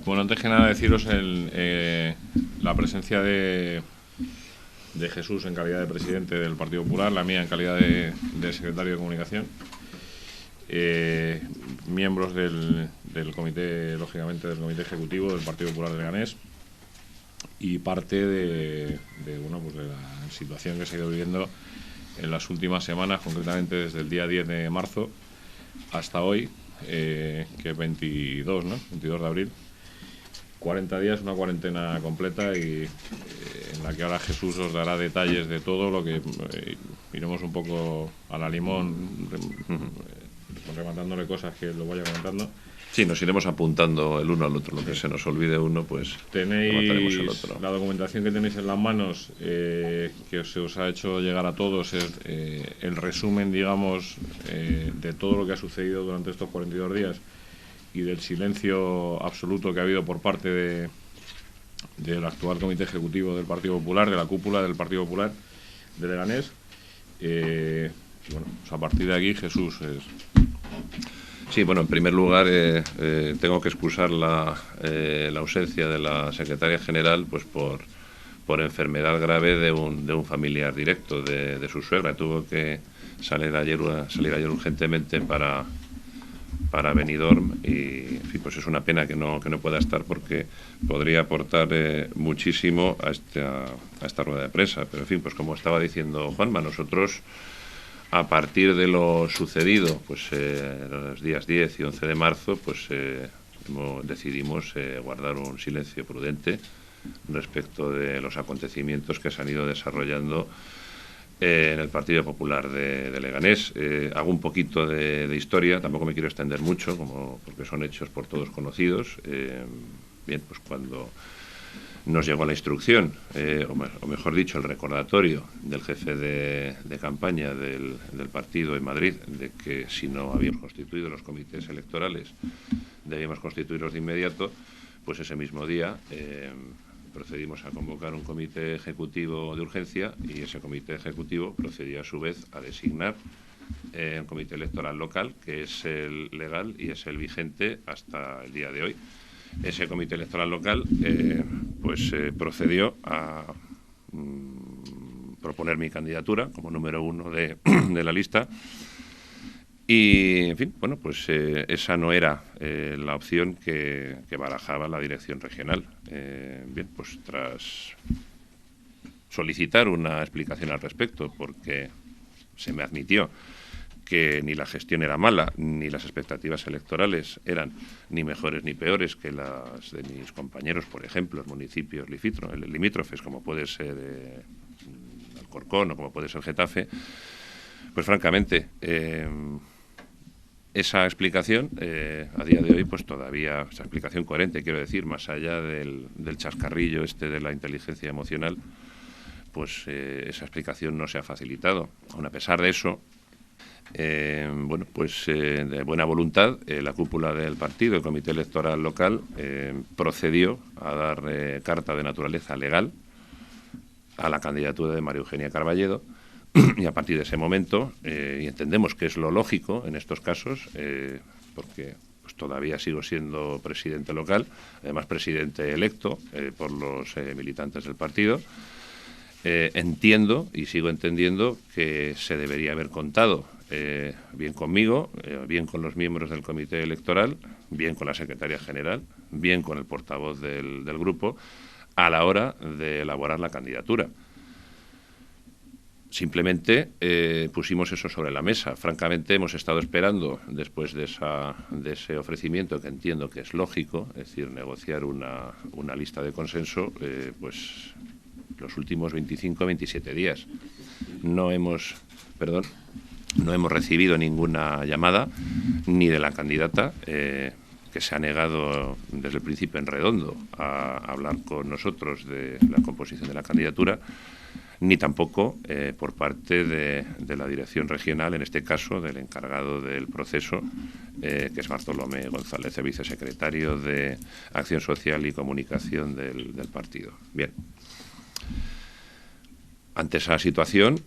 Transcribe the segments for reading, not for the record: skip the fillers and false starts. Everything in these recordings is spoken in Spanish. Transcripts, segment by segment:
Bueno, antes que nada deciros la presencia de Jesús en calidad de presidente del Partido Popular, la mía en calidad de secretario de comunicación, miembros del comité, lógicamente del comité ejecutivo del Partido Popular de Leganés, y parte de la situación que se ha ido viviendo en las últimas semanas, concretamente desde el día 10 de marzo hasta hoy, que es 22, ¿no? 22 de abril. 40 días, una cuarentena completa, y en la que ahora Jesús os dará detalles de todo lo que iremos un poco a la limón, rematándole cosas que lo vaya comentando. Sí, nos iremos apuntando el uno al otro. Lo que se nos olvide uno, pues tenéis el otro. La documentación que tenéis en las manos, que se os ha hecho llegar a todos, es el resumen, digamos, de todo lo que ha sucedido durante estos 42 días y del silencio absoluto que ha habido por parte del actual comité ejecutivo del Partido Popular, de la cúpula del Partido Popular de Leganés. Bueno, pues a partir de aquí, Jesús Sí, bueno, en primer lugar tengo que excusar la ausencia de la secretaria general, pues por enfermedad grave de un familiar directo de su suegra. Tuvo que salir ayer urgentemente para Benidorm, y en fin, pues es una pena que no pueda estar, porque podría aportar muchísimo a esta rueda de prensa. Pero en fin, pues como estaba diciendo Juanma, nosotros, a partir de lo sucedido pues los días 10 y 11 de marzo, pues decidimos guardar un silencio prudente respecto de los acontecimientos que se han ido desarrollando en el Partido Popular de Leganés. Hago un poquito de historia, tampoco me quiero extender mucho, porque son hechos por todos conocidos. Bien, pues cuando nos llegó la instrucción, o mejor dicho, el recordatorio del jefe de campaña del partido en Madrid, de que si no habíamos constituido los comités electorales, debíamos constituirlos de inmediato, pues ese mismo día procedimos a convocar un comité ejecutivo de urgencia, y ese comité ejecutivo procedió a su vez a designar un comité electoral local, que es el legal y es el vigente hasta el día de hoy. Ese comité electoral local procedió a proponer mi candidatura como número 1 de la lista. Y, en fin, bueno, pues esa no era la opción que barajaba la dirección regional. Bien, pues tras solicitar una explicación al respecto, porque se me admitió que ni la gestión era mala, ni las expectativas electorales eran ni mejores ni peores que las de mis compañeros, por ejemplo, en municipios limítrofes, como puede ser Alcorcón o como puede ser Getafe, pues francamente esa explicación, a día de hoy, pues todavía, esa explicación coherente, quiero decir, más allá del chascarrillo de la inteligencia emocional, pues esa explicación no se ha facilitado. Aun a pesar de eso, de buena voluntad, la cúpula del partido, el comité electoral local, procedió a dar carta de naturaleza legal a la candidatura de María Eugenia Carballedo. Y a partir de ese momento, y entendemos que es lo lógico en estos casos, porque pues todavía sigo siendo presidente local, además presidente electo por los militantes del partido, entiendo y sigo entendiendo que se debería haber contado bien conmigo, bien con los miembros del comité electoral, bien con la secretaria general, bien con el portavoz del grupo, a la hora de elaborar la candidatura. Simplemente pusimos eso sobre la mesa. Francamente, hemos estado esperando, después de ese ofrecimiento, que entiendo que es lógico, es decir, negociar una lista de consenso, pues los últimos 25-27 días. No hemos recibido ninguna llamada, ni de la candidata, que se ha negado desde el principio en redondo a hablar con nosotros de la composición de la candidatura, ni tampoco por parte de la dirección regional, en este caso del encargado del proceso, que es Bartolomé González, el vicesecretario de Acción Social y Comunicación del partido. Bien. Ante esa situación,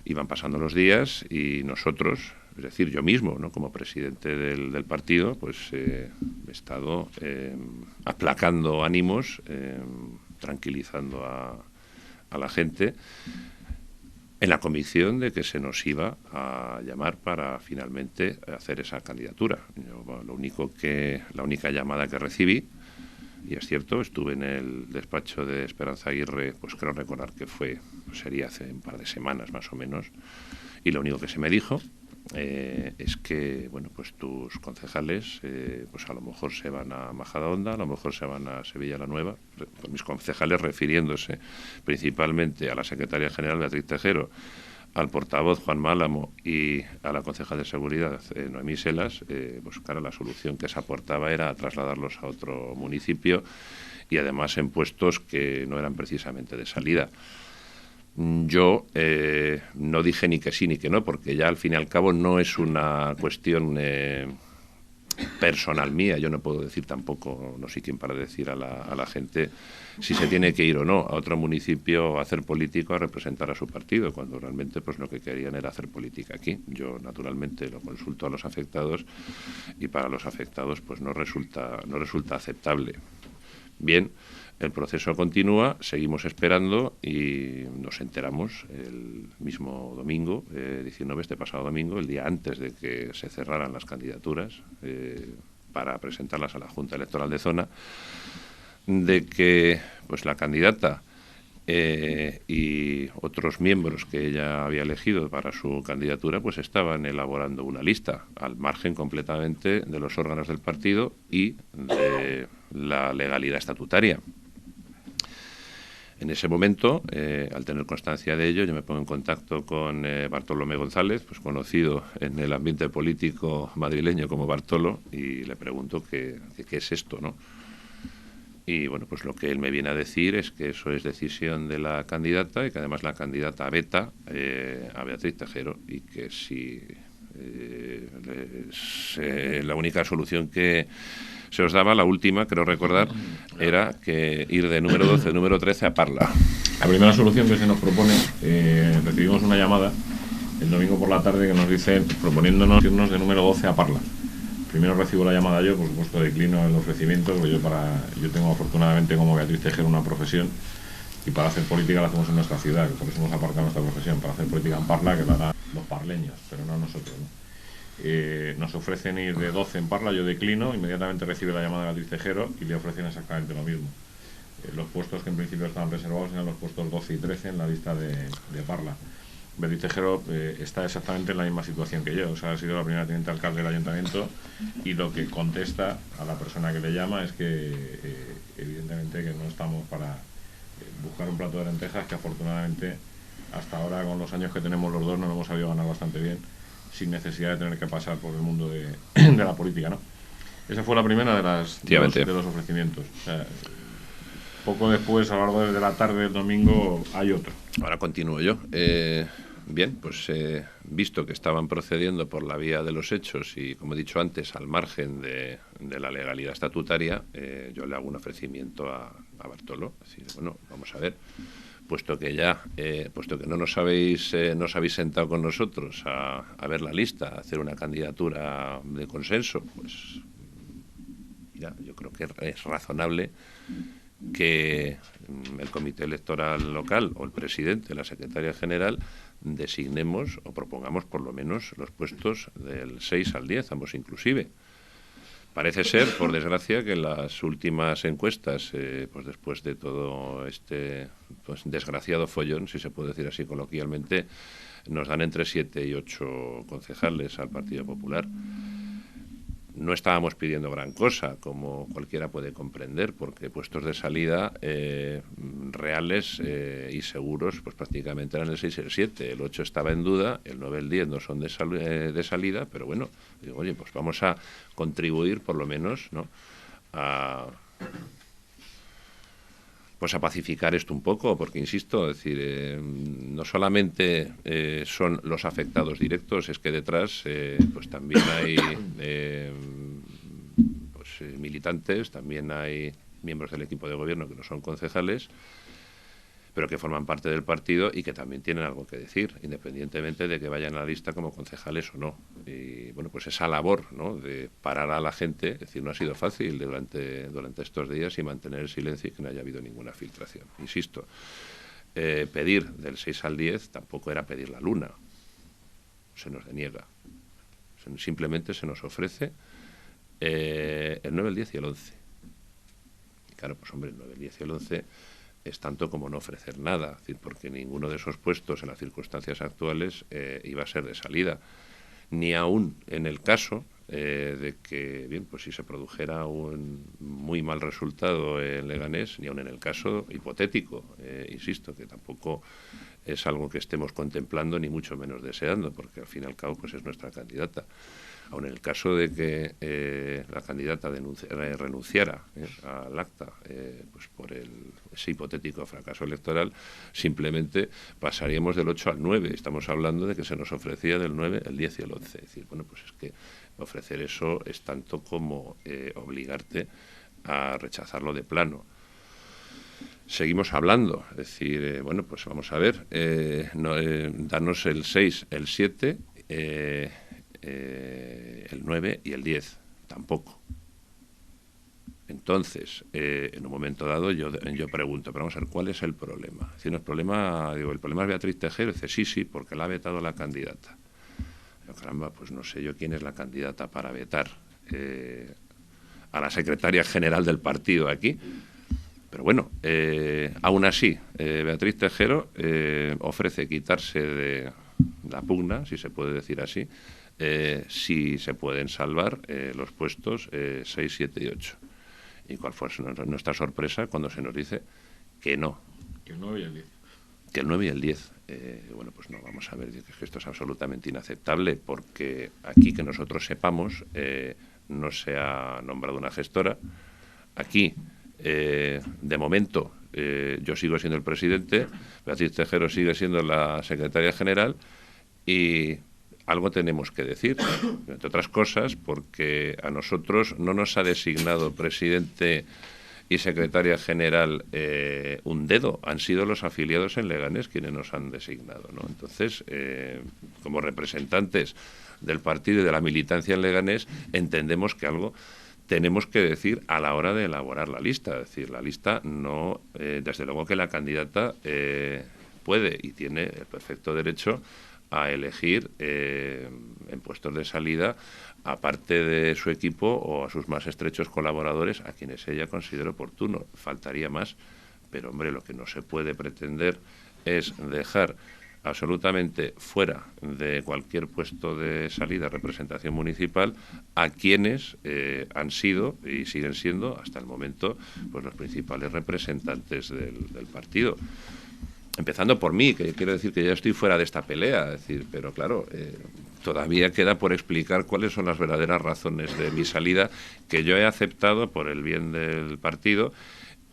iban pasando los días y nosotros, es decir, yo mismo, ¿no?, como presidente del partido, pues he estado aplacando ánimos, tranquilizando a la gente, en la convicción de que se nos iba a llamar para finalmente hacer esa candidatura. Yo, bueno, la única llamada que recibí, y es cierto, estuve en el despacho de Esperanza Aguirre, pues creo recordar que sería hace un par de semanas más o menos, y lo único que se me dijo es que, bueno, pues tus concejales, pues a lo mejor se van a Majadahonda, a lo mejor se van a Sevilla la Nueva, con mis concejales refiriéndose principalmente a la secretaria general Beatriz Tejero, al portavoz Juan Málamo y a la concejal de Seguridad Noemí Selas. Pues claro, la solución que se aportaba era trasladarlos a otro municipio y además en puestos que no eran precisamente de salida. Yo no dije ni que sí ni que no, porque ya al fin y al cabo no es una cuestión personal mía. Yo no puedo decir tampoco, no soy quien para decir a la gente si se tiene que ir o no a otro municipio a hacer político, a representar a su partido, cuando realmente pues lo que querían era hacer política aquí. Yo naturalmente lo consulto a los afectados y para los afectados pues no resulta aceptable. Bien, el proceso continúa, seguimos esperando y nos enteramos el mismo domingo, 19, este pasado domingo, el día antes de que se cerraran las candidaturas para presentarlas a la Junta Electoral de Zona, de que pues la candidata y otros miembros que ella había elegido para su candidatura pues estaban elaborando una lista al margen completamente de los órganos del partido y de la legalidad estatutaria. En ese momento, al tener constancia de ello, yo me pongo en contacto con Bartolomé González, pues conocido en el ambiente político madrileño como Bartolo, y le pregunto qué es esto, ¿no? Y bueno, pues lo que él me viene a decir es que eso es decisión de la candidata y que además la candidata veta a Beatriz Tejero y que si la única solución que se os daba, la última, creo recordar, era que ir de número 12 a número 13 a Parla. La primera solución que se nos propone, recibimos una llamada el domingo por la tarde que nos dice, proponiéndonos irnos de número 12 a Parla. Primero recibo la llamada yo, por supuesto declino el ofrecimiento, porque yo tengo afortunadamente como Beatriz Tejero una profesión y para hacer política la hacemos en nuestra ciudad, que por eso hemos aparcado nuestra profesión, para hacer política en Parla, que la harán los parleños, pero no nosotros, ¿no? Nos ofrecen ir de 12 en Parla, yo declino, inmediatamente recibe la llamada de Beatriz Tejero y le ofrecen exactamente lo mismo. Los puestos que en principio estaban reservados eran los puestos 12 y 13 en la lista de Parla. Beatriz Tejero está exactamente en la misma situación que yo, o sea, ha sido la primera teniente alcalde del ayuntamiento y lo que contesta a la persona que le llama es que evidentemente que no estamos para buscar un plato de lentejas, que afortunadamente hasta ahora con los años que tenemos los dos nos hemos sabido ganar bastante bien sin necesidad de tener que pasar por el mundo de la política, ¿no? Esa fue la primera de los ofrecimientos. O sea, poco después, a lo largo de la tarde del domingo, hay otro. Ahora continúo yo. Bien, pues visto que estaban procediendo por la vía de los hechos y, como he dicho antes, al margen de la legalidad estatutaria, yo le hago un ofrecimiento a Bartolo. Es decir, bueno, vamos a ver, puesto que no os habéis sentado con nosotros a ver la lista, a hacer una candidatura de consenso, pues mira, yo creo que es razonable que el comité electoral local o el presidente, la secretaria general, designemos o propongamos por lo menos los puestos del 6 al 10, ambos inclusive. Parece ser, por desgracia, que en las últimas encuestas, pues después de todo este pues desgraciado follón, si se puede decir así coloquialmente, nos dan entre 7 y 8 concejales al Partido Popular. No estábamos pidiendo gran cosa, como cualquiera puede comprender, porque puestos de salida reales y seguros pues prácticamente eran el 6 y el 7. El 8 estaba en duda, el 9 y el 10 no son de salida, pero bueno, digo, oye, pues vamos a contribuir por lo menos, ¿no?, a pacificar esto un poco, porque insisto, es decir, no solamente son los afectados directos, es que detrás pues también hay militantes, también hay miembros del equipo de gobierno que no son concejales, pero que forman parte del partido y que también tienen algo que decir, independientemente de que vayan a la lista como concejales o no. Y bueno, pues esa labor, ¿no?, de parar a la gente, es decir, no ha sido fácil durante estos días y mantener el silencio y que no haya habido ninguna filtración. Insisto, pedir del 6 al 10 tampoco era pedir la luna, se nos deniega. Simplemente se nos ofrece el 9, el 10 y el 11. Y claro, pues hombre, el 9, el 10 y el 11 es tanto como no ofrecer nada, es decir, porque ninguno de esos puestos en las circunstancias actuales iba a ser de salida, ni aún en el caso de que, bien, pues si se produjera un muy mal resultado en Leganés, ni aún en el caso hipotético, insisto, que tampoco es algo que estemos contemplando ni mucho menos deseando, porque al fin y al cabo pues es nuestra candidata. Aun en el caso de que la candidata renunciara al acta pues por ese hipotético fracaso electoral, simplemente pasaríamos del 8 al 9. Estamos hablando de que se nos ofrecía del 9, el 10 y el 11. Es decir, bueno, pues es que ofrecer eso es tanto como obligarte a rechazarlo de plano. Seguimos hablando, es decir, bueno, pues vamos a ver, danos el 6, el 7, el 9 y el 10, tampoco. Entonces, en un momento dado yo pregunto, pero vamos a ver, ¿cuál es el problema? Es decir, el problema es Beatriz Tejero. Dice, sí, porque la ha vetado la candidata. Pero, caramba, pues no sé yo quién es la candidata para vetar a la secretaria general del partido aquí. Pero bueno, aún así, Beatriz Tejero ofrece quitarse de la pugna, si se puede decir así, si se pueden salvar los puestos 6, 7 y 8. ¿Y cuál fue nuestra sorpresa cuando se nos dice que no? Que el 9 y el 10. Que el 9 y el 10. Bueno, pues no, vamos a ver, que esto es absolutamente inaceptable, porque aquí, que nosotros sepamos, no se ha nombrado una gestora. Aquí, de momento, yo sigo siendo el presidente, Beatriz Tejero sigue siendo la secretaria general, y algo tenemos que decir, entre otras cosas, porque a nosotros no nos ha designado presidente y secretaria general un dedo, han sido los afiliados en Leganés quienes nos han designado, ¿no? Entonces, como representantes del partido y de la militancia en Leganés, entendemos que algo tenemos que decir a la hora de elaborar la lista. Es decir, la lista no, desde luego que la candidata puede y tiene el perfecto derecho a elegir en puestos de salida, aparte de su equipo o a sus más estrechos colaboradores, a quienes ella considere oportuno. Faltaría más, pero hombre, lo que no se puede pretender es dejar absolutamente fuera de cualquier puesto de salida, representación municipal, a quienes han sido y siguen siendo hasta el momento pues los principales representantes del partido. Empezando por mí, que quiero decir que ya estoy fuera de esta pelea, es decir, pero claro, todavía queda por explicar cuáles son las verdaderas razones de mi salida, que yo he aceptado por el bien del partido,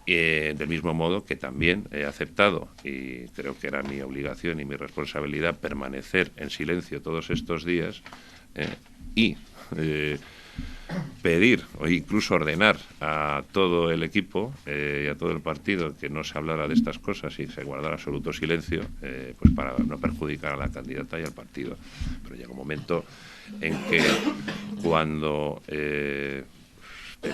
del mismo modo que también he aceptado, y creo que era mi obligación y mi responsabilidad, permanecer en silencio todos estos días y pedir o incluso ordenar a todo el equipo y a todo el partido que no se hablara de estas cosas y se guardara absoluto silencio, pues para no perjudicar a la candidata y al partido. Pero llega un momento en que cuando te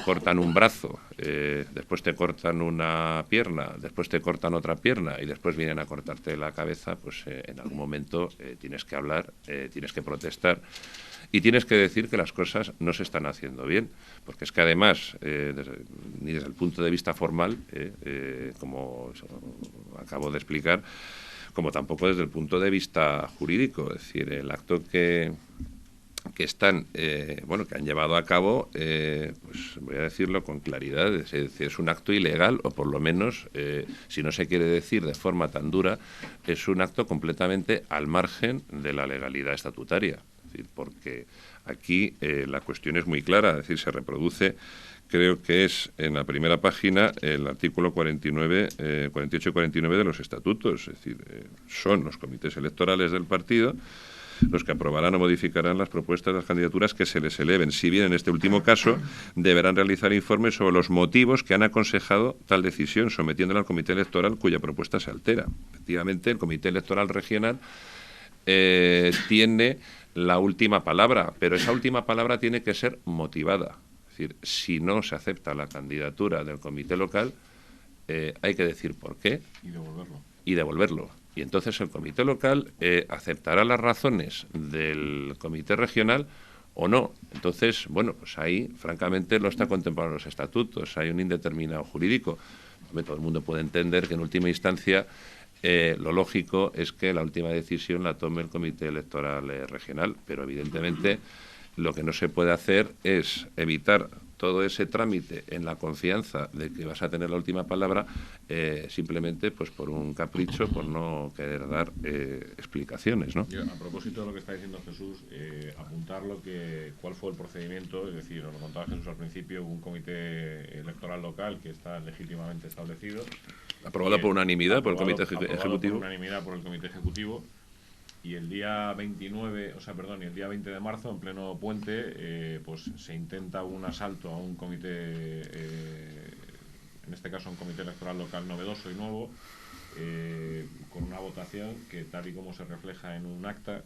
cortan un brazo, después te cortan una pierna, después te cortan otra pierna y después vienen a cortarte la cabeza, pues en algún momento tienes que hablar, tienes que protestar y tienes que decir que las cosas no se están haciendo bien, porque es que además, ni desde el punto de vista formal, como acabo de explicar, como tampoco desde el punto de vista jurídico, es decir, el acto que están, bueno, que han llevado a cabo, pues voy a decirlo con claridad, es un acto ilegal, o por lo menos, si no se quiere decir de forma tan dura, es un acto completamente al margen de la legalidad estatutaria. Es decir, porque aquí la cuestión es muy clara, es decir, se reproduce, creo que es en la primera página, el artículo 48 y 49 de los estatutos, es decir, son los comités electorales del partido los que aprobarán o modificarán las propuestas de las candidaturas que se les eleven. Si bien en este último caso deberán realizar informes sobre los motivos que han aconsejado tal decisión, sometiéndola al comité electoral cuya propuesta se altera. Efectivamente, el comité electoral regional tiene la última palabra, pero esa última palabra tiene que ser motivada. Es decir, si no se acepta la candidatura del comité local, hay que decir por qué y devolverlo. Y entonces el comité local aceptará las razones del comité regional o no. Entonces, bueno, pues ahí, francamente, no está contemplado en los estatutos, hay un indeterminado jurídico. Todo el mundo puede entender que en última instancia lo lógico es que la última decisión la tome el comité electoral regional, pero evidentemente lo que no se puede hacer es evitar todo ese trámite en la confianza de que vas a tener la última palabra, simplemente pues por un capricho, por no querer dar explicaciones, ¿no? Yo, a propósito de lo que está diciendo Jesús, apuntar cuál fue el procedimiento, es decir, nos lo contaba Jesús al principio, un comité electoral local que está legítimamente establecido. Aprobado por unanimidad por el comité ejecutivo. Por unanimidad por el comité ejecutivo. Y el día 20 de marzo, en pleno puente, pues se intenta un asalto a un comité, en este caso un comité electoral local novedoso y nuevo, con una votación que, tal y como se refleja en un acta,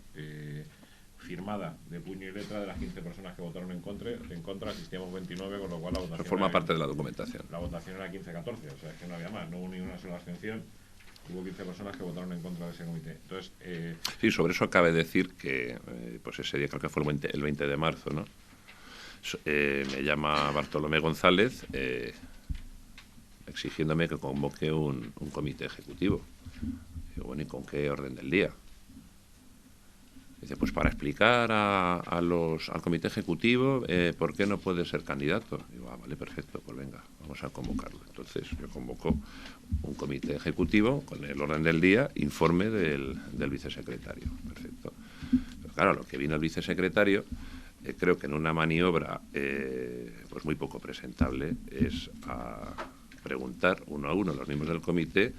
firmada de puño y letra, de las 15 personas que votaron en contra asistíamos 29, con lo cual la votación... Forma parte de la documentación. La votación era 15-14, o sea, es que no había más, no hubo ni una sola abstención. Hubo 15 personas que votaron en contra de ese comité. Entonces, sí, sobre eso cabe decir que pues ese día, creo que fue el 20 de marzo, ¿no? Me llama Bartolomé González exigiéndome que convoque un comité ejecutivo. Digo, bueno, ¿y con qué orden del día? Dice, pues para explicar al comité ejecutivo por qué no puede ser candidato. Digo, vale, perfecto, pues venga, vamos a convocarlo. Entonces yo convoco un comité ejecutivo con el orden del día, informe del vicesecretario. Perfecto. Pero claro, lo que vino el vicesecretario, creo que en una maniobra pues muy poco presentable, es a preguntar uno a uno a los miembros del comité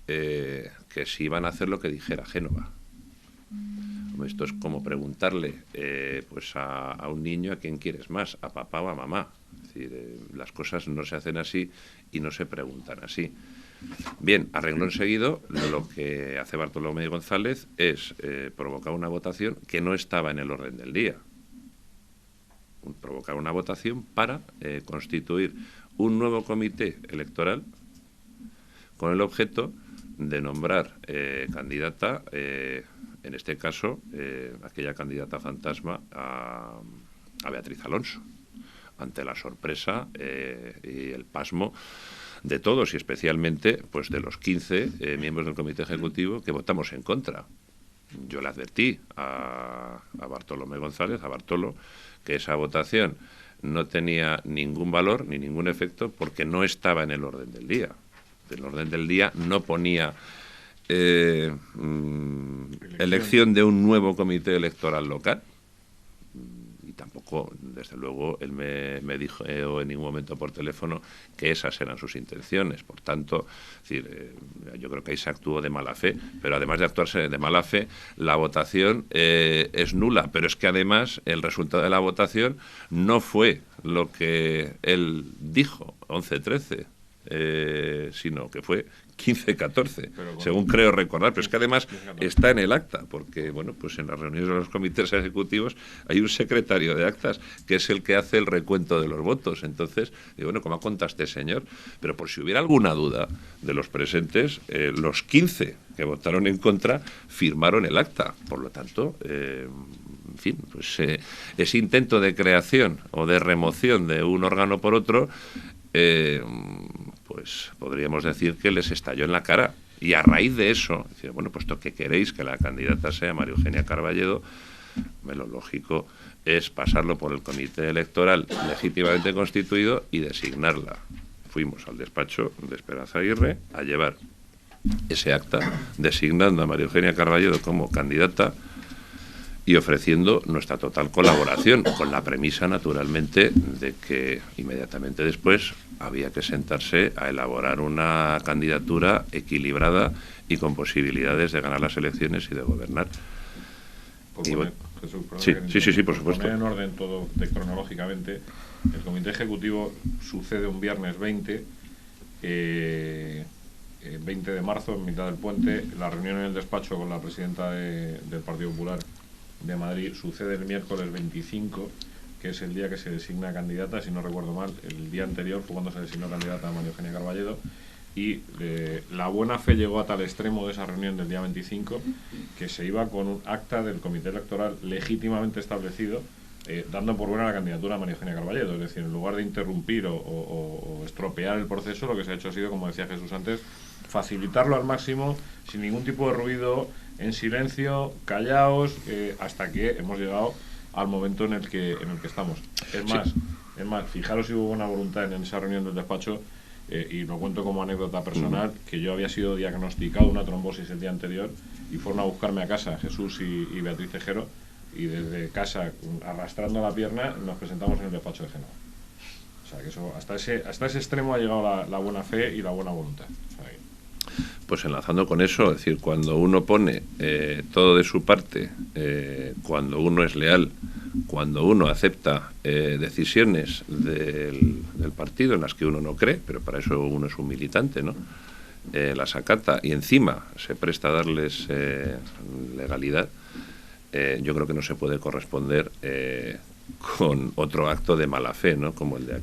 que si iban a hacer lo que dijera Génova. Esto es como preguntarle pues a un niño a quién quieres más, a papá o a mamá. Es decir, las cosas no se hacen así y no se preguntan así. Bien, a renglón seguido, lo que hace Bartolomé González es provocar una votación que no estaba en el orden del día. Provocar una votación para constituir un nuevo comité electoral con el objeto de nombrar candidata, en este caso, aquella candidata fantasma a Beatriz Alonso, ante la sorpresa y el pasmo de todos, y especialmente pues de los 15 miembros del comité ejecutivo que votamos en contra. Yo le advertí a Bartolomé González, a Bartolo, que esa votación no tenía ningún valor ni ningún efecto porque no estaba en el orden del día. El orden del día no ponía elección de un nuevo comité electoral local, y tampoco, desde luego, él me dijo en ningún momento por teléfono que esas eran sus intenciones. Por tanto, es decir, yo creo que ahí se actuó de mala fe, pero además de actuarse de mala fe, la votación es nula, pero es que además el resultado de la votación no fue lo que él dijo, 11-13, sino que fue 15-14, según creo recordar, pero es que además está en el acta, porque bueno, pues en las reuniones de los comités ejecutivos hay un secretario de actas que es el que hace el recuento de los votos. Entonces, digo, bueno, ¿cómo conta este señor? Pero por si hubiera alguna duda de los presentes, los 15 que votaron en contra firmaron el acta. Por lo tanto, en fin, pues ese intento de creación o de remoción de un órgano por otro, pues podríamos decir que les estalló en la cara. Y a raíz de eso, decir, bueno, puesto que queréis que la candidata sea María Eugenia Carballedo, lo lógico es pasarlo por el comité electoral legítimamente constituido y designarla. Fuimos al despacho de Esperanza Aguirre a llevar ese acta designando a María Eugenia Carballedo como candidata y ofreciendo nuestra total colaboración, con la premisa, naturalmente, de que inmediatamente después había que sentarse a elaborar una candidatura equilibrada y con posibilidades de ganar las elecciones y de gobernar. Jesús, sí, por supuesto. Poner en orden todo cronológicamente. El comité ejecutivo sucede un viernes 20, 20 de marzo, en mitad del puente. La reunión en el despacho con la presidenta del Partido Popular de Madrid sucede el miércoles 25, que es el día que se designa candidata, si no recuerdo mal. El día anterior fue cuando se designó candidata a María Eugenia Carballedo, y la buena fe llegó a tal extremo de esa reunión del día 25 que se iba con un acta del comité electoral legítimamente establecido, dando por buena la candidatura a María Eugenia Carballedo. Es decir, en lugar de interrumpir o estropear el proceso, lo que se ha hecho ha sido, como decía Jesús antes, facilitarlo al máximo, sin ningún tipo de ruido, en silencio, callaos, hasta que hemos llegado al momento en el que estamos. Es más, fijaros si hubo buena voluntad en esa reunión del despacho, y lo cuento como anécdota personal, que yo había sido diagnosticado una trombosis el día anterior y fueron a buscarme a casa Jesús y Beatriz Tejero, y desde casa, arrastrando la pierna, nos presentamos en el despacho de Génova. O sea, que eso, hasta ese extremo ha llegado la buena fe y la buena voluntad. O sea, pues enlazando con eso, es decir, cuando uno pone todo de su parte, cuando uno es leal, cuando uno acepta decisiones del partido en las que uno no cree, pero para eso uno es un militante, ¿no? Las acata y encima se presta a darles legalidad, yo creo que no se puede corresponder con otro acto de mala fe, ¿no? Como el de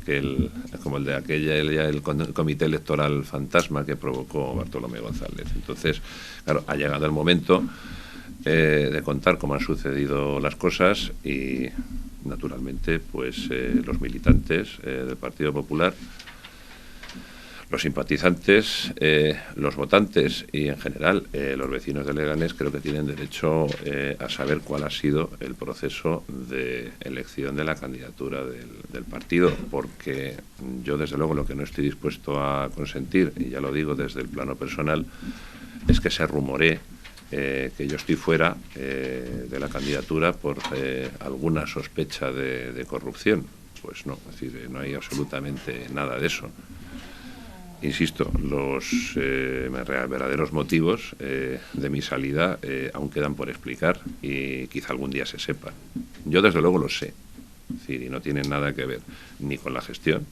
el comité electoral fantasma que provocó Bartolomé González. Entonces, claro, ha llegado el momento de contar cómo han sucedido las cosas y, naturalmente, pues los militantes del Partido Popular, los simpatizantes, los votantes y, en general, los vecinos de Leganés, creo que tienen derecho a saber cuál ha sido el proceso de elección de la candidatura del partido, porque yo, desde luego, lo que no estoy dispuesto a consentir, y ya lo digo desde el plano personal, es que se rumoree que yo estoy fuera de la candidatura por alguna sospecha de corrupción. Pues no, es decir, no hay absolutamente nada de eso. Insisto, los verdaderos motivos de mi salida aún quedan por explicar y quizá algún día se sepan. Yo, desde luego, lo sé. Es decir, y no tienen nada que ver ni con la gestión,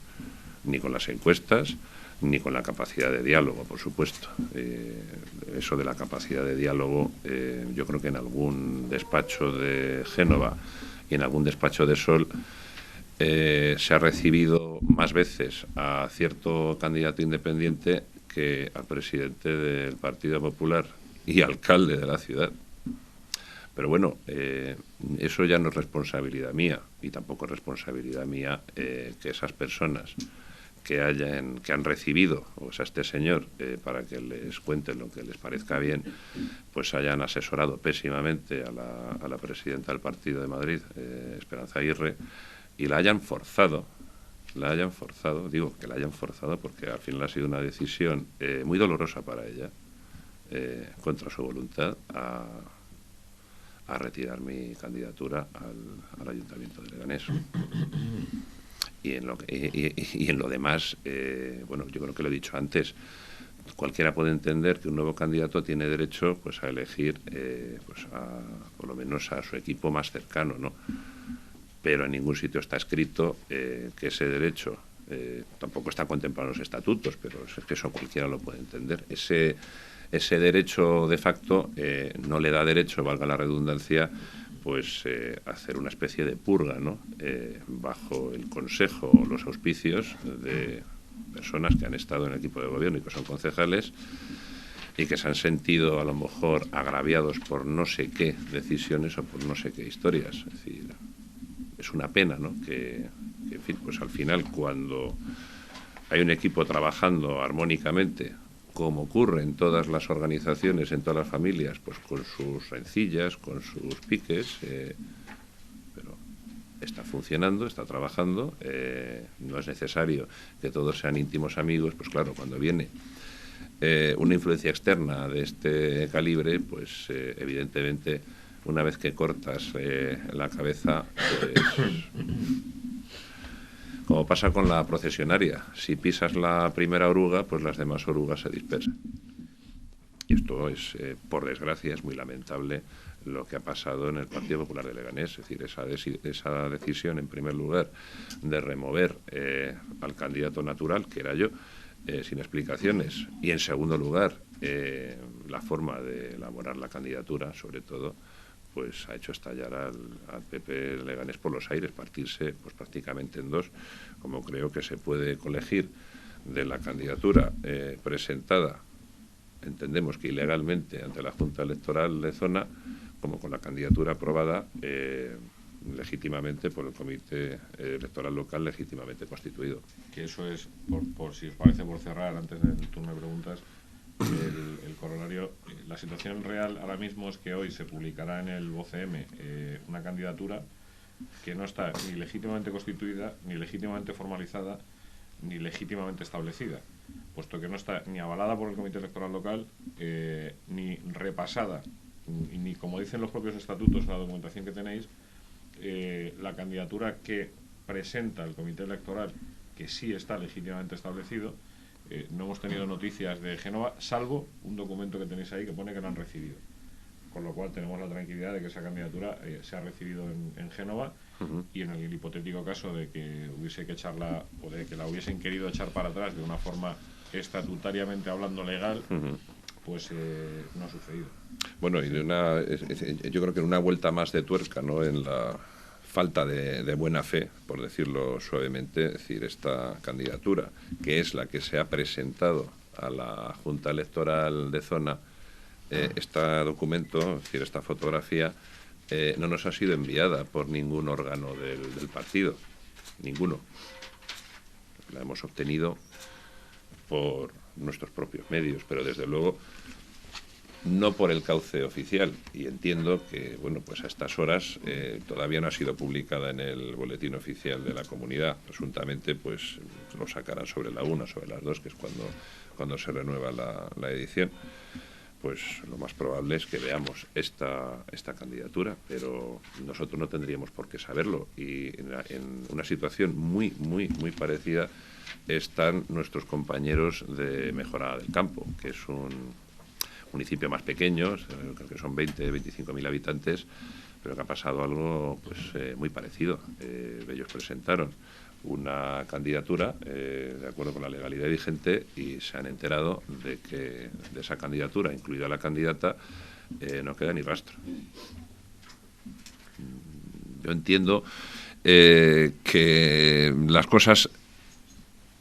ni con las encuestas, ni con la capacidad de diálogo, por supuesto. Eso de la capacidad de diálogo, yo creo que en algún despacho de Génova y en algún despacho de Sol se ha recibido más veces a cierto candidato independiente que al presidente del Partido Popular y alcalde de la ciudad. Pero bueno, eso ya no es responsabilidad mía, y tampoco es responsabilidad mía que esas personas que han recibido, o sea, este señor, para que les cuenten lo que les parezca bien, pues hayan asesorado pésimamente a la presidenta del Partido de Madrid, Esperanza Aguirre, y la hayan forzado, digo que la hayan forzado porque al final ha sido una decisión muy dolorosa para ella, contra su voluntad, a retirar mi candidatura al Ayuntamiento de Leganés. Y en lo demás, bueno, yo creo que lo he dicho antes, cualquiera puede entender que un nuevo candidato tiene derecho, pues, a elegir, por lo menos a su equipo más cercano, ¿no? Pero en ningún sitio está escrito que ese derecho, tampoco está contemplado en los estatutos, pero es que eso cualquiera lo puede entender. Ese derecho, de facto, no le da derecho, valga la redundancia, pues hacer una especie de purga, ¿no? Bajo el consejo o los auspicios de personas que han estado en el equipo de gobierno y que son concejales y que se han sentido a lo mejor agraviados por no sé qué decisiones o por no sé qué historias. Es decir, es una pena, ¿no? Que en fin, pues al final, cuando hay un equipo trabajando armónicamente, como ocurre en todas las organizaciones, en todas las familias, pues con sus rencillas, con sus piques, pero está funcionando, está trabajando, no es necesario que todos sean íntimos amigos, pues claro, cuando viene una influencia externa de este calibre, pues evidentemente, una vez que cortas la cabeza, pues, como pasa con la procesionaria, si pisas la primera oruga, pues las demás orugas se dispersan. Y esto es, por desgracia, es muy lamentable lo que ha pasado en el Partido Popular de Leganés. Es decir, esa decisión, en primer lugar, de remover al candidato natural, que era yo, sin explicaciones, y en segundo lugar, la forma de elaborar la candidatura, sobre todo, pues ha hecho estallar al PP Leganés por los aires, partirse pues prácticamente en dos, como creo que se puede colegir de la candidatura presentada, entendemos que ilegalmente, ante la Junta Electoral de Zona, como con la candidatura aprobada legítimamente por el Comité Electoral Local legítimamente constituido. Que eso es, por si os parece, por cerrar, antes del turno de preguntas, el corolario. La situación real ahora mismo es que hoy se publicará en el BOCM una candidatura que no está ni legítimamente constituida, ni legítimamente formalizada, ni legítimamente establecida, puesto que no está ni avalada por el Comité Electoral Local, ni repasada, ni como dicen los propios estatutos, la documentación que tenéis, la candidatura que presenta el Comité Electoral, que sí está legítimamente establecido. No hemos tenido noticias de Génova, salvo un documento que tenéis ahí que pone que lo han recibido. Con lo cual tenemos la tranquilidad de que esa candidatura se ha recibido en Génova. Y en el hipotético caso de que hubiese que echarla, o de que la hubiesen querido echar para atrás de una forma estatutariamente hablando legal, pues no ha sucedido. Bueno, y yo creo que en una vuelta más de tuerca, ¿no?, en la falta de buena fe, por decirlo suavemente, es decir, esta candidatura, que es la que se ha presentado a la Junta Electoral de Zona, este documento, es decir, esta fotografía, no nos ha sido enviada por ningún órgano del partido, ninguno. La hemos obtenido por nuestros propios medios, pero desde luego no por el cauce oficial, y entiendo que, bueno, pues a estas horas todavía no ha sido publicada en el boletín oficial de la comunidad. Presuntamente pues lo sacarán sobre la 1, sobre las 2, que es cuando se renueva la edición. Pues lo más probable es que veamos esta candidatura, pero nosotros no tendríamos por qué saberlo, y en una situación muy parecida están nuestros compañeros de Mejorada del Campo, que es un municipio más pequeño, creo que son 25.000 habitantes, pero que ha pasado algo pues muy parecido. Ellos presentaron una candidatura de acuerdo con la legalidad vigente y se han enterado de que de esa candidatura, incluida la candidata, no queda ni rastro. Yo entiendo que las cosas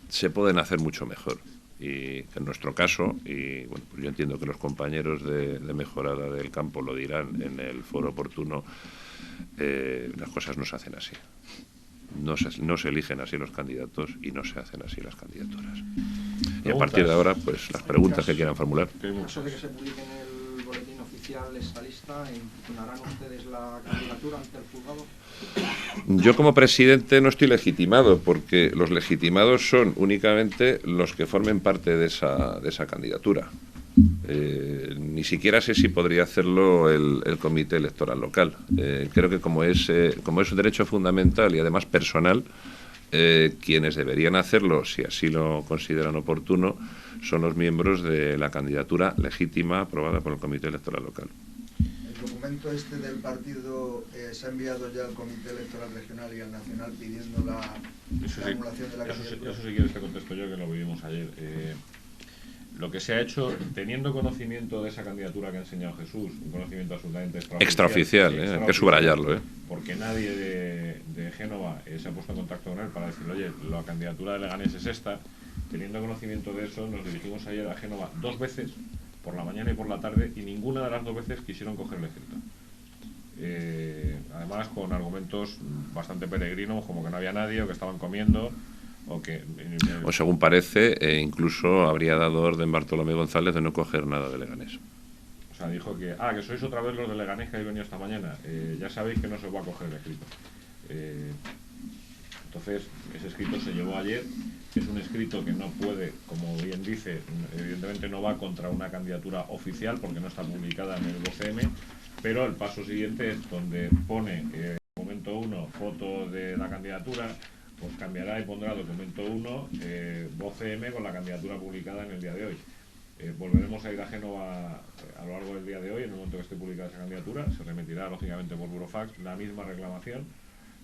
se pueden hacer mucho mejor, y en nuestro caso, y bueno, pues yo entiendo que los compañeros de Mejorada del Campo lo dirán en el foro oportuno, las cosas no se hacen así. No se eligen así los candidatos y no se hacen así las candidaturas. Y a partir de ahora, pues las preguntas que quieran formular. En caso de que se publique en el boletín oficial esta lista, ¿impugnarán ustedes la candidatura ante el juzgado? Yo como presidente no estoy legitimado, porque los legitimados son únicamente los que formen parte de esa candidatura. Ni siquiera sé si podría hacerlo el Comité Electoral Local. Creo que como es un derecho fundamental y además personal, quienes deberían hacerlo, si así lo consideran oportuno, son los miembros de la candidatura legítima aprobada por el Comité Electoral Local. El documento este del partido se ha enviado ya al Comité Electoral Regional y al Nacional pidiendo la anulación de la candidatura. Eso si quieres te contesto yo, que lo vivimos ayer. Lo que se ha hecho, teniendo conocimiento de esa candidatura que ha enseñado Jesús, un conocimiento absolutamente extraoficial, hay que subrayarlo. Porque nadie de Génova se ha puesto en contacto con él para decirle, oye, la candidatura de Leganés es esta. Teniendo conocimiento de eso, nos dirigimos ayer a Génova 2 veces, por la mañana y por la tarde, y ninguna de las 2 veces quisieron coger el escrito. Además con argumentos bastante peregrinos, como que no había nadie, o que estaban comiendo, o según parece, incluso habría dado orden Bartolomé González de no coger nada de Leganés. O sea, dijo que sois otra vez los de Leganés que habéis venido esta mañana, ya sabéis que no se os va a coger el escrito. Entonces, ese escrito se llevó ayer. Es un escrito que no puede, como bien dice, evidentemente no va contra una candidatura oficial porque no está publicada en el BOCM, pero el paso siguiente es donde pone documento 1, foto de la candidatura, pues cambiará y pondrá documento 1, BOCM con la candidatura publicada en el día de hoy. Volveremos a ir a Génova a lo largo del día de hoy, en el momento que esté publicada esa candidatura. Se remitirá, lógicamente, por burofax la misma reclamación,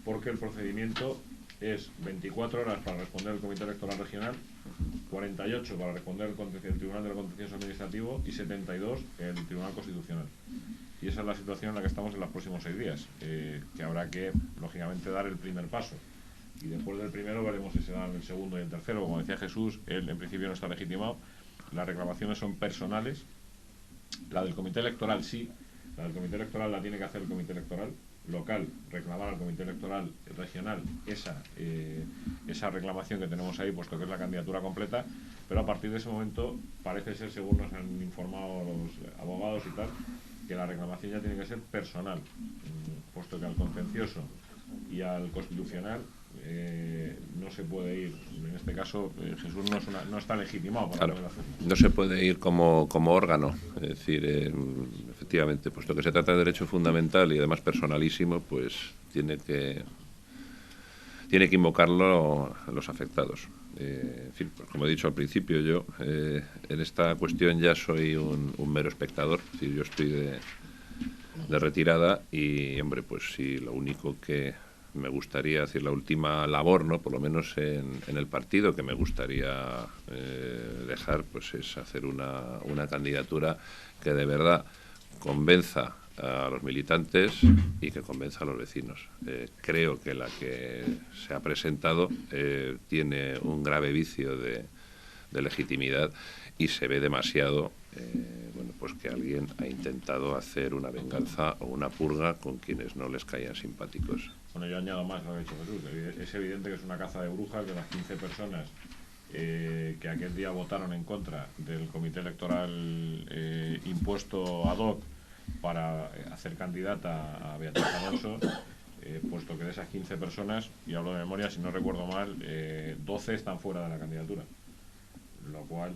porque el procedimiento es 24 horas para responder el Comité Electoral Regional, 48 para responder el Tribunal del Contencioso Administrativo y 72 el Tribunal Constitucional. Y esa es la situación en la que estamos en los próximos 6 días, que habrá que, lógicamente, dar el primer paso. Y después del primero veremos si se dan el segundo y el tercero. Como decía Jesús, él en principio no está legitimado. Las reclamaciones son personales. La del Comité Electoral sí. La del Comité Electoral la tiene que hacer el Comité Electoral local, reclamar al Comité Electoral Regional esa reclamación que tenemos ahí, puesto que es la candidatura completa. Pero a partir de ese momento parece ser, según nos han informado los abogados y tal, que la reclamación ya tiene que ser personal, puesto que al contencioso y al constitucional no se puede ir. En este caso, Jesús no está legitimado para poder hacerlo. No se puede ir como órgano. Es decir, efectivamente, puesto que se trata de derecho fundamental y además personalísimo, pues tiene que invocarlo los afectados. En fin, pues como he dicho al principio, yo en esta cuestión ya soy un mero espectador. Es decir, yo estoy de retirada y, hombre, pues sí, lo único que me gustaría decir, la última labor, ¿no?, por lo menos en el partido, que me gustaría dejar, pues es hacer una candidatura que de verdad convenza a los militantes y que convenza a los vecinos. Creo que la que se ha presentado tiene un grave vicio de legitimidad y se ve demasiado pues que alguien ha intentado hacer una venganza o una purga con quienes no les caían simpáticos. Bueno, yo añado más lo que ha dicho Jesús. Es evidente que es una caza de brujas. De las 15 personas que aquel día votaron en contra del comité electoral impuesto ad hoc para hacer candidata a Beatriz Alonso, puesto que de esas 15 personas, y hablo de memoria, si no recuerdo mal, 12 están fuera de la candidatura, lo cual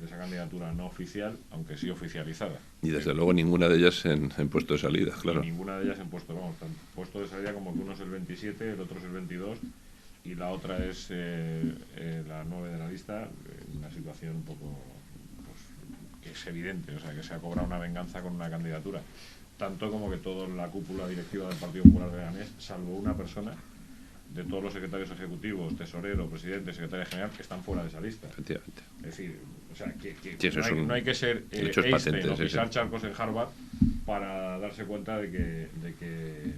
de esa candidatura no oficial, aunque sí oficializada. Y desde luego ninguna de ellas en puesto de salida, claro. Y ninguna de ellas en puesto, tan puesto de salida como que uno es el 27, el otro es el 22 y la otra es la 9 de la lista, una situación un poco, pues, que es evidente, o sea, que se ha cobrado una venganza con una candidatura, tanto como que toda la cúpula directiva del Partido Popular de Leganés, salvo una persona, de todos los secretarios ejecutivos, tesorero, presidente, secretaria general, que están fuera de esa lista. Efectivamente. Es decir, o sea, que sí, no hay que ser Einstein o pisar charcos en Harvard para darse cuenta de que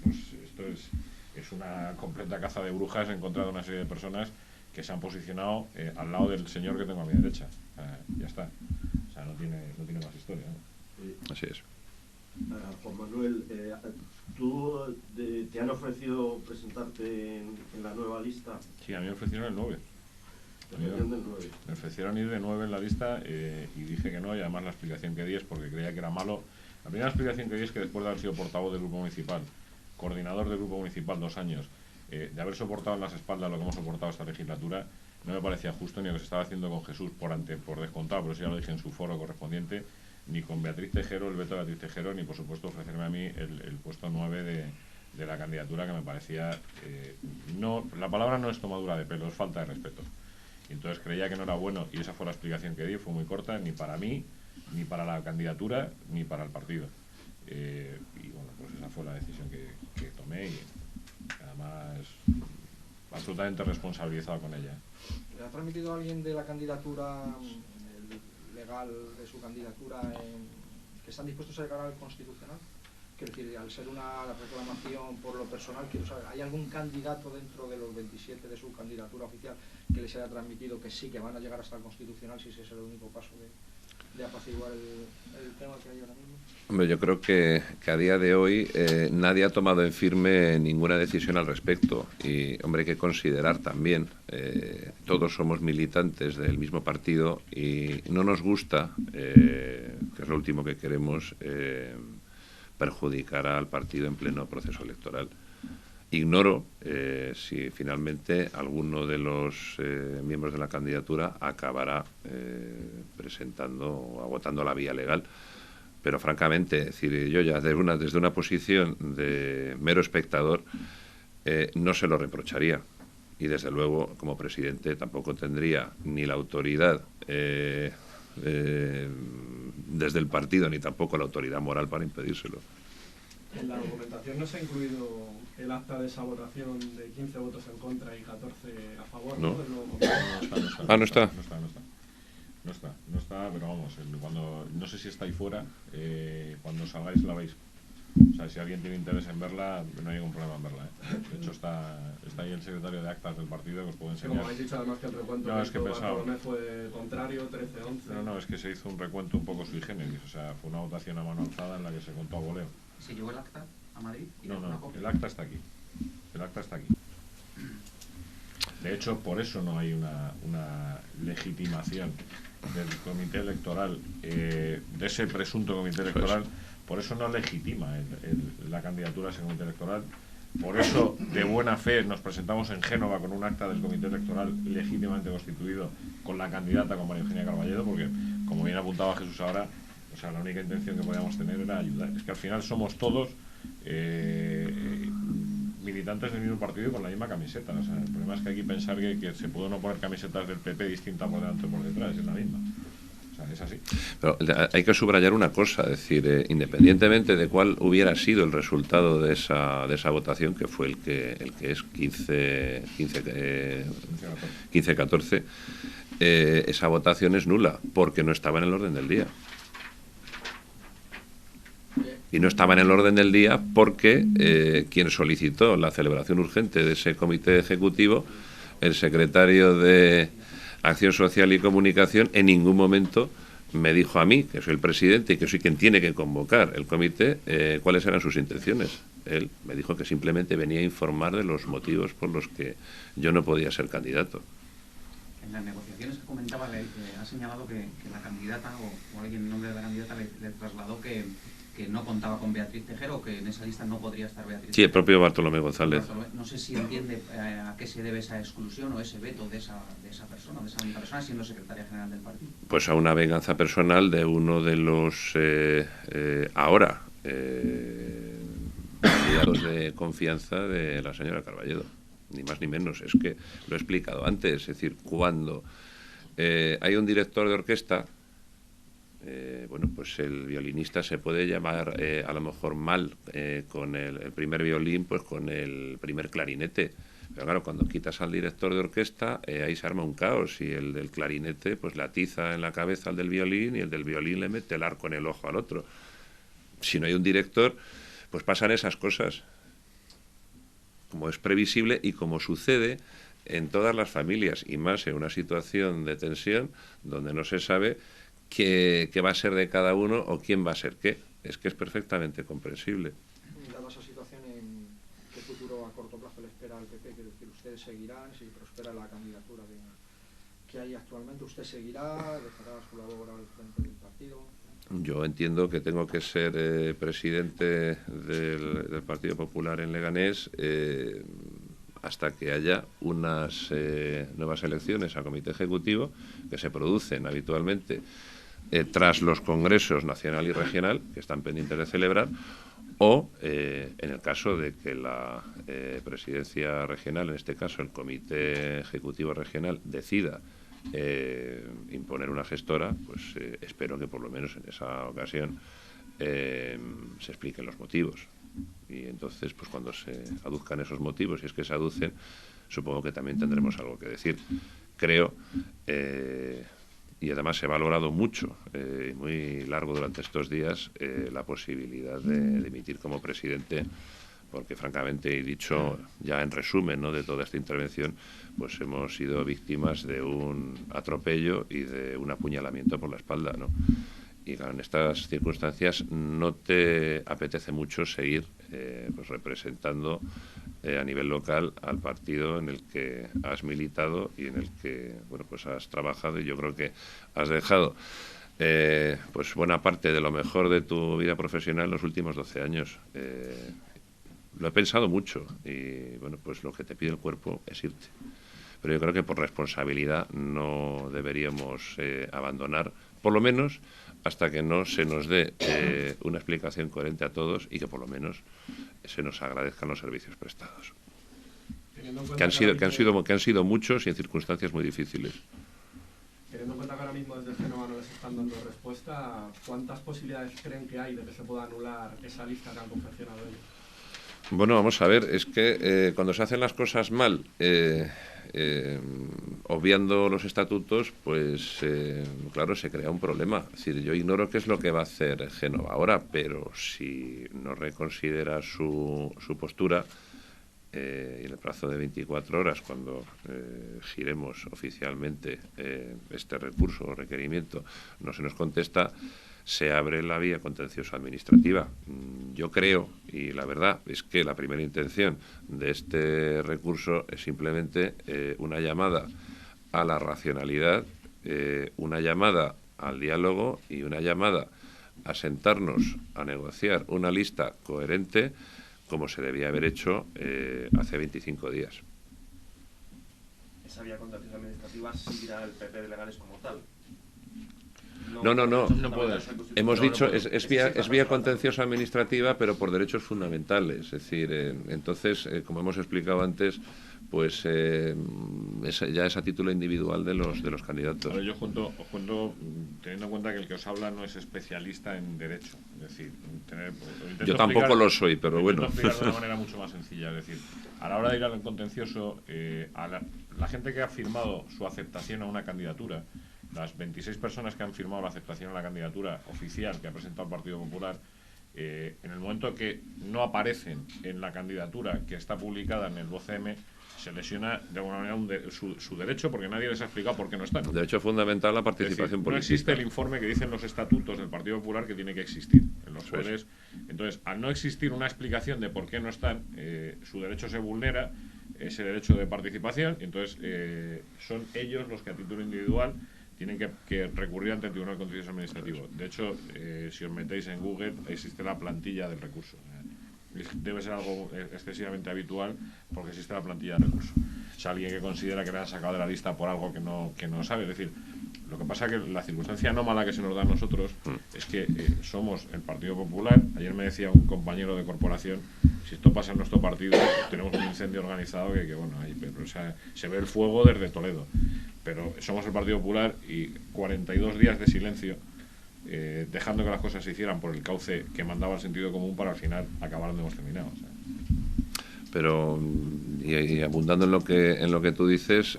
pues, esto es una completa caza de brujas en contra de una serie de personas que se han posicionado al lado del señor que tengo a mi derecha. Ya está. O sea, no tiene más historia, ¿no? Así es. Juan Manuel, ¿tú te han ofrecido presentarte en la nueva lista? Sí, a mí me ofrecieron el 9. Me ofrecieron ir de 9 en la lista y dije que no, y además la explicación que di es porque creía que era malo. La primera explicación que di es que después de haber sido portavoz del grupo municipal, coordinador del grupo municipal 2 años, de haber soportado en las espaldas lo que hemos soportado esta legislatura, no me parecía justo ni lo que se estaba haciendo con Jesús por descontado, pero eso ya lo dije en su foro correspondiente, ni con Beatriz Tejero, el veto de Beatriz Tejero, ni por supuesto ofrecerme a mí el puesto 9 de la candidatura, que me parecía, la palabra no es tomadura de pelo, es falta de respeto. Y entonces creía que no era bueno, y esa fue la explicación que di, fue muy corta, ni para mí, ni para la candidatura, ni para el partido. Y bueno, pues esa fue la decisión que tomé y además absolutamente responsabilizado con ella. ¿Le ha transmitido alguien de la candidatura legal de su candidatura que están dispuestos a llegar al Constitucional? Quiero decir, al ser una reclamación por lo personal, quiero saber, ¿hay algún candidato dentro de los 27 de su candidatura oficial que les haya transmitido que sí, que van a llegar hasta el Constitucional, si ese es el único paso de apaciguar el tema que hay ahora mismo? Hombre, yo creo que a día de hoy nadie ha tomado en firme ninguna decisión al respecto. Y, hombre, hay que considerar también, todos somos militantes del mismo partido y no nos gusta, que es lo último que queremos, perjudicar al partido en pleno proceso electoral. Ignoro si finalmente alguno de los miembros de la candidatura acabará presentando o agotando la vía legal. Pero francamente, es decir, yo ya desde una posición de mero espectador no se lo reprocharía. Y desde luego, como presidente, tampoco tendría ni la autoridad desde el partido ni tampoco la autoridad moral para impedírselo. En la documentación no se ha incluido el acta de esa votación de 15 votos en contra y 14 a favor, ¿no? Del nuevo comité. No está. No está, pero vamos, no sé si está ahí fuera, cuando salgáis la veis. O sea, si alguien tiene interés en verla, no hay ningún problema en verla, De hecho, está ahí el secretario de actas del partido que os puede enseñar. Como habéis dicho, además que el recuento Bartolomé fue contrario, 13-11. No, es que se hizo un recuento un poco sui generis, o sea, fue una votación a mano alzada en la que se contó a voleo. ¿Se llevó el acta a Madrid? No, el acta está aquí. De hecho, por eso no hay una legitimación del comité electoral, de ese presunto comité electoral. Por eso no legitima la candidatura a ese comité electoral. Por eso, de buena fe, nos presentamos en Génova con un acta del comité electoral legítimamente constituido con la candidata, con María Eugenia Carballedo, porque, como bien apuntaba Jesús ahora, o sea, la única intención que podíamos tener era ayudar. Es que al final somos todos militantes del mismo partido y con la misma camiseta. O sea, el problema es que hay que pensar que se puede no poner camisetas del PP distintas por delante o por detrás, es la misma. Es así. Pero hay que subrayar una cosa, es decir, independientemente de cuál hubiera sido el resultado de esa votación, que fue el que es 15-14, esa votación es nula, porque no estaba en el orden del día. Y no estaba en el orden del día porque quien solicitó la celebración urgente de ese comité ejecutivo, el secretario de Acción Social y Comunicación, en ningún momento me dijo a mí, que soy el presidente y que soy quien tiene que convocar el comité, cuáles eran sus intenciones. Él me dijo que simplemente venía a informar de los motivos por los que yo no podía ser candidato. En las negociaciones que comentaba, le ha señalado que la candidata, o alguien en nombre de la candidata, le trasladó que no contaba con Beatriz Tejero, que en esa lista no podría estar Beatriz. Sí, el propio Bartolomé González. No sé si entiende a qué se debe esa exclusión o ese veto de esa persona, de esa única persona, siendo secretaria general del partido. Pues a una venganza personal de uno de los ahora candidatos de confianza de la señora Carballedo. Ni más ni menos. Es que lo he explicado antes. Es decir, cuando hay un director de orquesta, bueno, pues el violinista se puede llamar a lo mejor mal con el primer violín, pues con el primer clarinete. Pero claro, cuando quitas al director de orquesta, ahí se arma un caos y el del clarinete pues le atiza en la cabeza al del violín y el del violín le mete el arco en el ojo al otro. Si no hay un director, pues pasan esas cosas, como es previsible y como sucede en todas las familias, y más en una situación de tensión donde no se sabe qué va a ser de cada uno o quién va a ser qué. Es que es perfectamente comprensible. Dada esa situación, ¿en qué futuro a corto plazo le espera al PP? Quiero decir, ¿ustedes seguirán? Si prospera la candidatura que hay actualmente, ¿usted seguirá? ¿Dejará su labor al frente del partido? Yo entiendo que tengo que ser presidente del Partido Popular en Leganés hasta que haya unas nuevas elecciones a comité ejecutivo que se producen habitualmente tras los congresos nacional y regional, que están pendientes de celebrar, o en el caso de que la presidencia regional, en este caso el comité ejecutivo regional, decida imponer una gestora, pues espero que por lo menos en esa ocasión se expliquen los motivos. Y entonces, pues cuando se aduzcan esos motivos, si es que se aducen, supongo que también tendremos algo que decir. Creo, y además se ha valorado mucho, muy largo durante estos días, la posibilidad de dimitir como presidente, porque francamente, he dicho ya en resumen, ¿no?, de toda esta intervención, pues hemos sido víctimas de un atropello y de un apuñalamiento por la espalda, ¿no? Y claro, en estas circunstancias no te apetece mucho seguir pues representando a nivel local al partido en el que has militado y en el que, bueno, pues has trabajado, y yo creo que has dejado pues buena parte de lo mejor de tu vida profesional en los últimos 12 años. Lo he pensado mucho y, bueno, pues lo que te pide el cuerpo es irte. Pero yo creo que por responsabilidad no deberíamos abandonar, por lo menos hasta que no se nos dé una explicación coherente a todos y que por lo menos se nos agradezcan los servicios prestados. Que han sido muchos y en circunstancias muy difíciles. teniendo en cuenta que ahora mismo desde Génova no les están dando respuesta, ¿cuántas posibilidades creen que hay de que se pueda anular esa lista que han confeccionado ellos? Bueno, vamos a ver, es que cuando se hacen las cosas mal, obviando los estatutos, pues claro, se crea un problema. Es decir, yo ignoro qué es lo que va a hacer Génova ahora, pero si no reconsidera su postura, y en el plazo de 24 horas, cuando giremos oficialmente este recurso o requerimiento, no se nos contesta, se abre la vía contenciosa administrativa. Yo creo, y la verdad es que la primera intención de este recurso es simplemente una llamada a la racionalidad, una llamada al diálogo y una llamada a sentarnos a negociar una lista coherente como se debía haber hecho hace 25 días. Esa vía contenciosa administrativa seguirá el PP de Leganés como tal. No puede. Hemos dicho, es vía contenciosa administrativa, pero por derechos fundamentales. Es decir, entonces, como hemos explicado antes, pues ya es a título individual de los candidatos. A ver, yo junto, teniendo en cuenta que el que os habla no es especialista en derecho. Es decir, yo tampoco lo soy, pero bueno. Explicar de una manera mucho más sencilla. Es decir, a la hora de ir al contencioso, a la gente que ha firmado su aceptación a una candidatura, las 26 personas que han firmado la aceptación a la candidatura oficial que ha presentado el Partido Popular, en el momento que no aparecen en la candidatura que está publicada en el BOCM, se lesiona de alguna manera su derecho, porque nadie les ha explicado por qué no están. Derecho fundamental a la participación política. No existe el informe que dicen los estatutos del Partido Popular que tiene que existir en los cuales, entonces, al no existir una explicación de por qué no están, su derecho se vulnera, ese derecho de participación, y entonces son ellos los que a título individual tienen que recurrir ante el Tribunal Contencioso Administrativo. De hecho, si os metéis en Google, existe la plantilla del recurso. Debe ser algo excesivamente habitual porque existe la plantilla de recurso. Es alguien que considera que le han sacado de la lista por algo que no sabe. Es decir, lo que pasa es que la circunstancia anómala que se nos da a nosotros es que somos el Partido Popular. Ayer me decía un compañero de corporación, si esto pasa en nuestro partido, tenemos un incendio organizado que bueno, ahí, pero, o sea, se ve el fuego desde Toledo. Pero somos el Partido Popular y 42 días de silencio, dejando que las cosas se hicieran por el cauce que mandaba el sentido común para al final acabar donde hemos terminado. O sea. Pero, y abundando en lo que tú dices,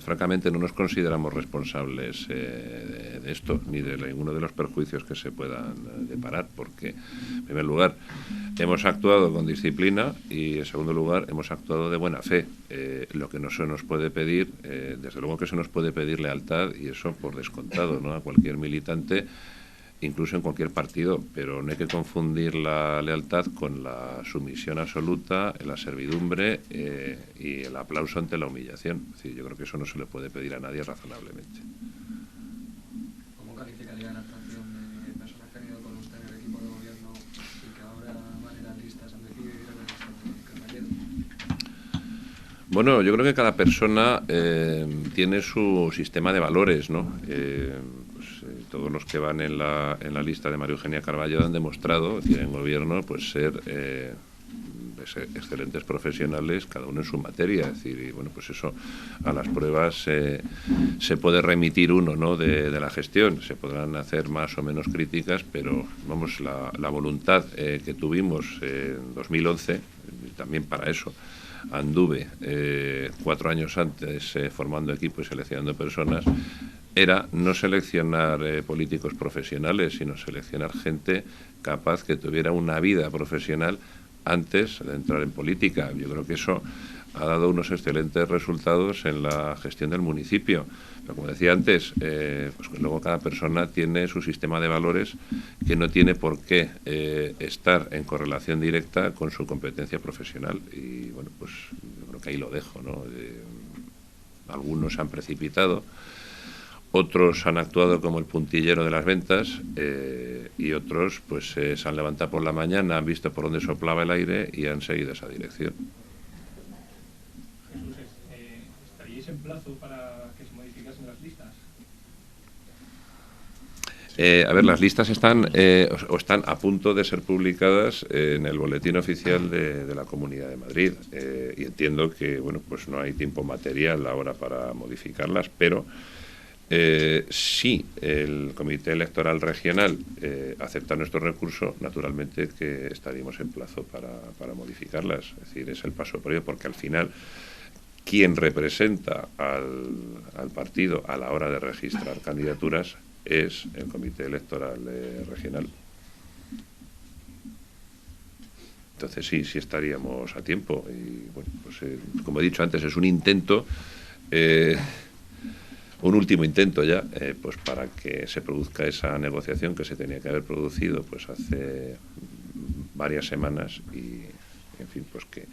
francamente no nos consideramos responsables de esto, ni de ninguno de los perjuicios que se puedan deparar, porque, en primer lugar, hemos actuado con disciplina y, en segundo lugar, hemos actuado de buena fe. Lo que no se nos puede pedir, desde luego que se nos puede pedir lealtad, y eso por descontado, ¿no?, a cualquier militante, incluso en cualquier partido, pero no hay que confundir la lealtad con la sumisión absoluta, la servidumbre y el aplauso ante la humillación. Es decir, yo creo que eso no se le puede pedir a nadie razonablemente. ¿Cómo calificaría la actuación de personas que han ido con usted en el equipo de gobierno y que ahora van a ir a listas, han decidido ir a la lista de Carballedo? Bueno, yo creo que cada persona tiene su sistema de valores, ¿no? Todos los que van en la lista de María Eugenia Carballo han demostrado, en gobierno, pues ser excelentes profesionales, cada uno en su materia. Es decir, y bueno, pues eso, a las pruebas se puede remitir uno, ¿no?, de la gestión. Se podrán hacer más o menos críticas, pero vamos, la voluntad que tuvimos en 2011, también para eso anduve 4 años antes formando equipo y seleccionando personas, era no seleccionar políticos profesionales, sino seleccionar gente capaz que tuviera una vida profesional antes de entrar en política. Yo creo que eso ha dado unos excelentes resultados en la gestión del municipio. Pero como decía antes, pues luego cada persona tiene su sistema de valores que no tiene por qué estar en correlación directa con su competencia profesional. Y bueno, pues yo creo que ahí lo dejo, ¿no? Algunos se han precipitado, otros han actuado como el puntillero de las ventas y otros pues se han levantado por la mañana, han visto por dónde soplaba el aire y han seguido esa dirección. Jesús, ¿estaríais en plazo para que se modificasen las listas? A ver, las listas están a punto de ser publicadas en el boletín oficial de la Comunidad de Madrid, y entiendo que bueno, pues no hay tiempo material ahora para modificarlas, pero Si el Comité Electoral Regional acepta nuestro recurso, naturalmente que estaríamos en plazo para modificarlas. Es decir, es el paso previo, porque al final quien representa al partido a la hora de registrar candidaturas es el Comité Electoral Regional. Entonces sí estaríamos a tiempo. Y bueno, pues como he dicho antes, es un intento, un último intento ya, pues para que se produzca esa negociación que se tenía que haber producido pues hace varias semanas y, en fin, pues que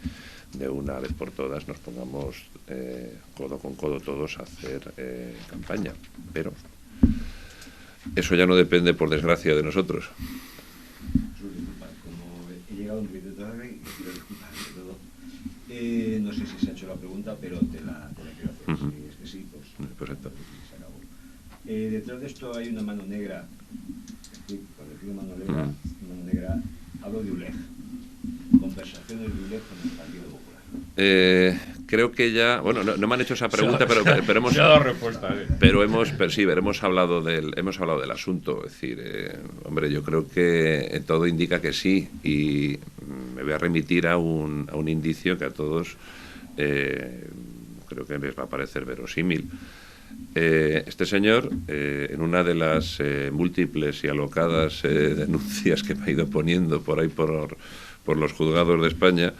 de una vez por todas nos pongamos codo con codo todos a hacer campaña. Pero eso ya no depende, por desgracia, de nosotros. Disculpa, como he llegado un poquito tarde y quiero disculpar de todo. No sé si se ha hecho la pregunta, pero te la quiero hacer. Si es que sí, pues Perfecto. Se acabó. Detrás de esto hay una mano negra. Cuando decir mano negra, hablo de ULEG. Conversaciones de ULEG con el Partido Popular. Creo que ya, bueno, no me han hecho esa pregunta, pero hemos, se ha dado respuesta, pero hemos hablado del asunto. Es decir, hombre, yo creo que todo indica que sí, y me voy a remitir a un indicio que a todos creo que les va a parecer verosímil. Este señor, en una de las múltiples y alocadas denuncias que me ha ido poniendo por ahí por los juzgados de España,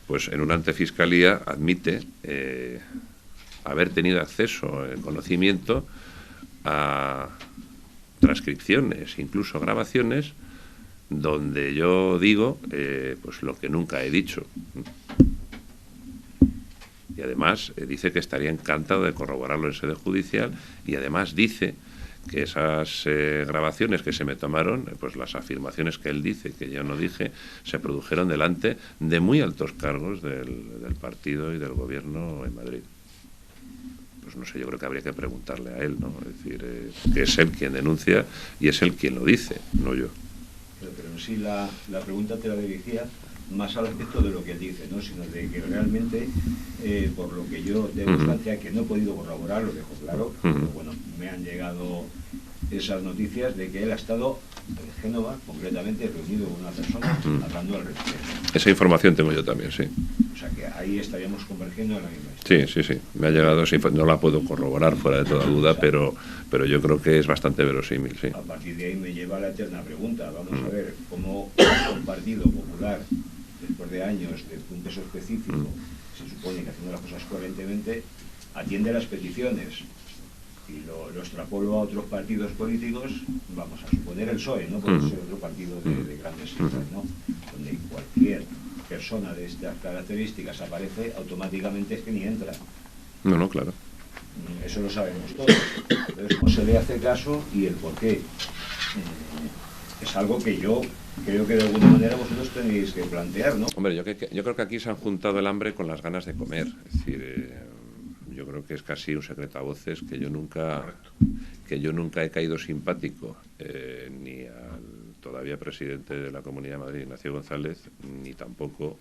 pues en una antefiscalía admite haber tenido acceso, conocimiento a transcripciones, incluso grabaciones, donde yo digo pues lo que nunca he dicho. Y además dice que estaría encantado de corroborarlo en sede judicial, y además dice que esas grabaciones que se me tomaron, pues las afirmaciones que él dice, que yo no dije, se produjeron delante de muy altos cargos del partido y del gobierno en Madrid. Pues no sé, yo creo que habría que preguntarle a él, ¿no? Es decir, que es él quien denuncia y es él quien lo dice, no yo. Pero en sí la pregunta te la dirigía más al respecto de lo que él dice, ¿no? Sino de que realmente, por lo que yo de constancia, que no he podido corroborar, lo dejo claro, pero bueno, me han llegado esas noticias de que él ha estado en Génova, concretamente reunido con una persona, hablando al respecto. Esa información tengo yo también, sí. O sea que ahí estaríamos convergiendo en la misma historia. Sí, me ha llegado, no la puedo corroborar fuera de toda duda, pero yo creo que es bastante verosímil, sí. A partir de ahí me lleva la eterna pregunta, vamos a ver cómo un partido popular, después de años de un peso específico, se supone que haciendo las cosas coherentemente, atiende las peticiones, y lo extrapolo a otros partidos políticos, vamos a suponer el PSOE, no puede ser otro partido de grandes cifras, ¿no? Donde cualquier persona de estas características aparece, automáticamente es que ni entra. No, claro. Eso lo sabemos todos. Entonces, ¿cómo se le hace caso y el por qué? Es algo que yo creo que de alguna manera vosotros tenéis que plantear, ¿no? Hombre, yo creo que aquí se han juntado el hambre con las ganas de comer. Es decir, yo creo que es casi un secreto a voces que yo nunca he caído simpático ni al todavía presidente de la Comunidad de Madrid, Ignacio González, ni tampoco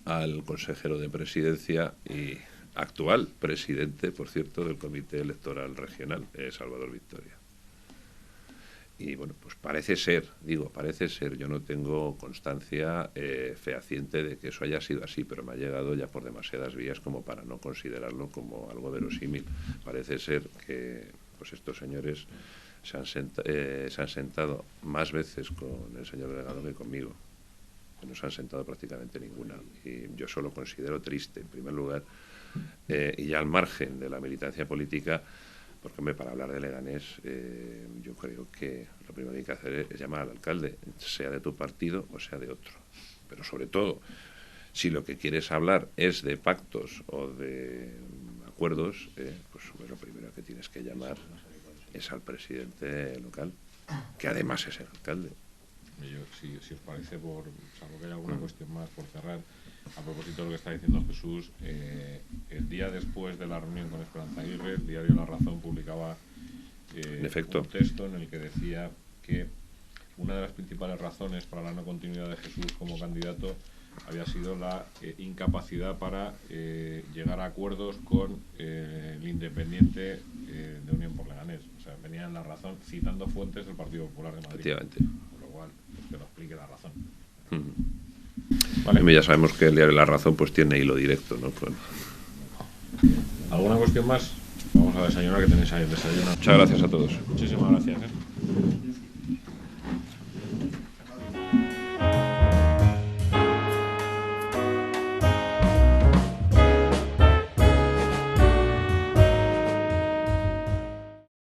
al consejero de Presidencia y actual presidente, por cierto, del Comité Electoral Regional, Salvador Victoria. Y bueno, pues parece ser, yo no tengo constancia fehaciente de que eso haya sido así, pero me ha llegado ya por demasiadas vías como para no considerarlo como algo verosímil. Parece ser que pues estos señores se han sentado más veces con el señor delegado que conmigo. No se han sentado prácticamente ninguna. Y yo eso lo considero triste, en primer lugar, y ya al margen de la militancia política. Porque, hombre, para hablar de Leganés, yo creo que lo primero que hay que hacer es llamar al alcalde, sea de tu partido o sea de otro. Pero sobre todo, si lo que quieres hablar es de pactos o de acuerdos, pues lo primero que tienes que llamar es al presidente local, que además es el alcalde. Yo, si os parece, salvo que haya alguna cuestión más por cerrar, a propósito de lo que está diciendo Jesús, el día después de la reunión con Esperanza Aguirre, el diario La Razón publicaba un texto en el que decía que una de las principales razones para la no continuidad de Jesús como candidato había sido la incapacidad para llegar a acuerdos con el Independiente de Unión por Leganés. O sea, venía en la razón citando fuentes del Partido Popular de Madrid. Efectivamente. Con lo cual, pues, que nos explique la razón. Vale. Ya sabemos que el diario La Razón pues tiene hilo directo, ¿no? Pues... ¿Alguna cuestión más? Vamos a desayunar, que tenéis ahí el desayuno. Muchas gracias a todos. Muchísimas gracias.